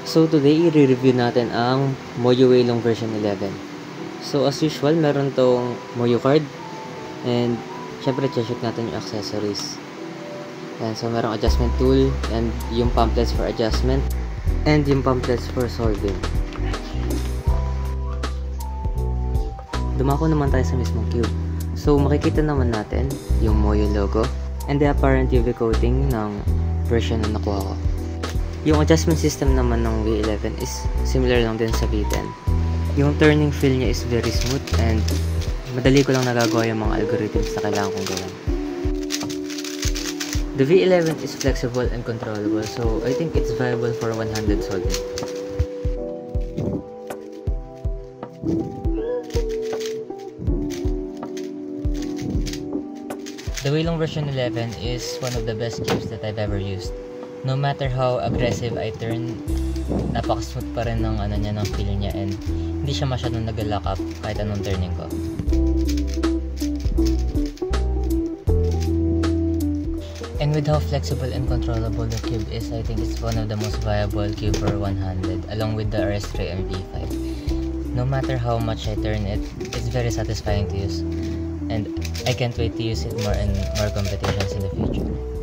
So today, i-review natin ang Moyo Waylong version 11. So as usual, meron tong Moyo card and syempre check natin yung accessories. And so merong adjustment tool and yung pamphlets for adjustment and yung pamphlets for solving. Dumako naman tayo sa mismong cube. So makikita naman natin yung Moyo logo and the apparent UV coating ng version na nakuha ko. Yung adjustment system naman ng V11 is similar lang din sa V10. Yung turning feel niya is very smooth and madali ko lang nagagawa yung mga algorithms na kailangan kong gawin. The V11 is flexible and controllable, so I think it's viable for one-handed solving. The Waylong version 11 is one of the best cubes that I've ever used. No matter how aggressive I turn, napaka-smooth pa rin ng ng feel niya and hindi siya masyadong nag-lock up kahit anong turning ko. And with how flexible and controllable the cube is, I think it's one of the most viable cube for one-handed along with the RS3 and V5. No matter how much I turn it, it's very satisfying to use. And I can't wait to use it more in more competitions in the future.